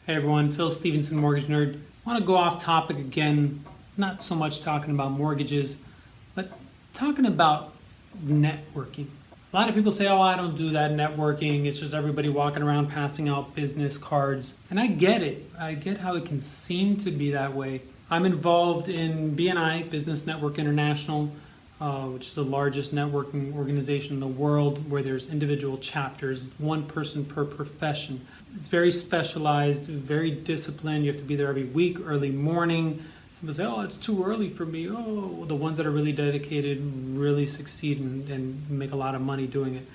Hey everyone, Phil Stevenson, Mortgage Nerd. I want to go off topic again, not so much talking about mortgages, but talking about networking. A lot of people say, oh, I don't do that networking. It's just everybody walking around passing out business cards. And I get it. I get how it can seem to be that way. I'm involved in BNI, Business Network International, which is the largest networking organization in the world, where there's individual chapters, one person per profession. It's very specialized, very disciplined. You have to be there every week, early morning. Some people say, oh, it's too early for me. Oh, the ones that are really dedicated really succeed and make a lot of money doing it.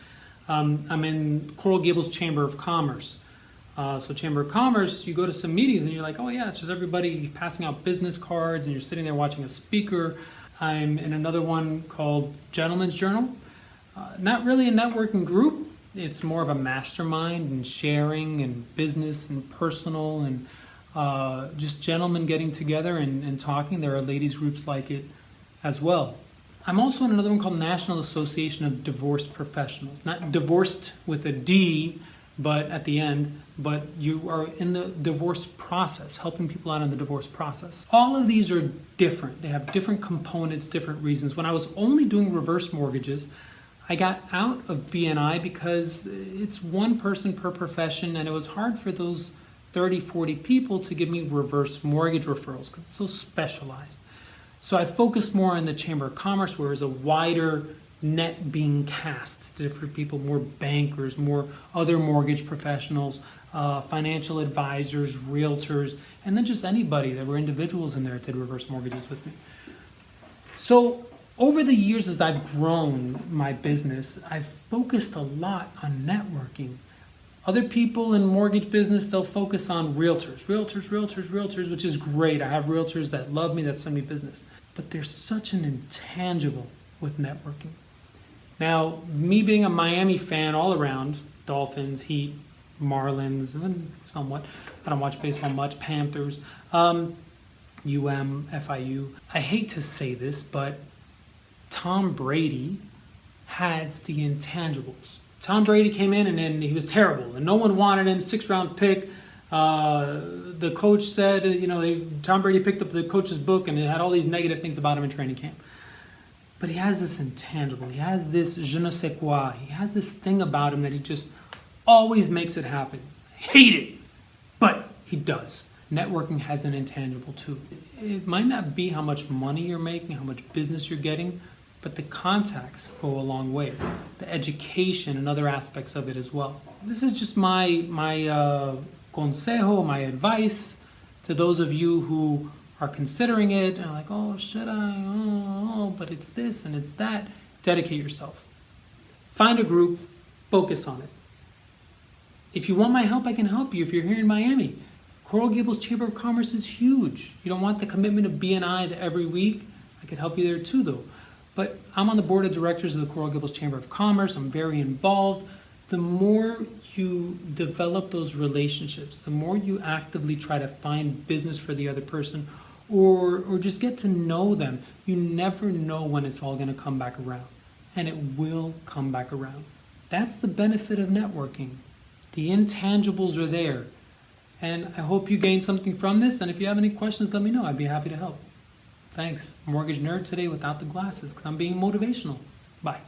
I'm in Coral Gables Chamber of Commerce. So Chamber of Commerce, you go to some meetings and you're like, oh yeah, it's just everybody passing out business cards and you're sitting there watching a speaker. I'm in another one called Gentleman's Journal. Not really a networking group. It's more of a mastermind and sharing and business and personal and just gentlemen getting together and talking. There are ladies groups like it as well. I'm also in another one called National Association of Divorced Professionals. Not divorced with a D, but at the end, but you are in the divorce process, helping people out in the divorce process. All of these are different. They have different components, different reasons. When I was only doing reverse mortgages, I got out of BNI because it's one person per profession, and it was hard for those 30, 40 people to give me reverse mortgage referrals because it's so specialized. So I focused more on the Chamber of Commerce, where there's a wider net being cast to different people, more bankers, more other mortgage professionals, financial advisors, realtors, and then just anybody. There were individuals in there that did reverse mortgages with me. So over the years, as I've grown my business, I've focused a lot on networking. Other people in mortgage business, they'll focus on realtors, which is great. I have realtors that love me, that send me business. But there's such an intangible with networking. Now, me being a Miami fan all around, Dolphins, Heat, Marlins, and somewhat, I don't watch baseball much, Panthers, UM, FIU. I hate to say this, but Tom Brady has the intangibles. Tom Brady came in and he was terrible, and no one wanted him, 6th-round pick. The coach said, Tom Brady picked up the coach's book and it had all these negative things about him in training camp. But he has this intangible. He has this je ne sais quoi. He has this thing about him that he just always makes it happen. I hate it, but he does. Networking has an intangible too. It might not be how much money you're making, how much business you're getting, but the contacts go a long way. The education and other aspects of it as well. This is just my consejo, my advice to those of you who are considering it and are like, oh, should I? Oh, but it's this and it's that. Dedicate yourself. Find a group, focus on it. If you want my help, I can help you if you're here in Miami. Coral Gables Chamber of Commerce is huge. You don't want the commitment of BNI every week. I could help you there too, though. But I'm on the board of directors of the Coral Gables Chamber of Commerce. I'm very involved. The more you develop those relationships, the more you actively try to find business for the other person or just get to know them, you never know when it's all going to come back around. And it will come back around. That's the benefit of networking. The intangibles are there. And I hope you gain something from this. And if you have any questions, let me know. I'd be happy to help. Thanks. Mortgage Nerd today without the glasses because I'm being motivational. Bye.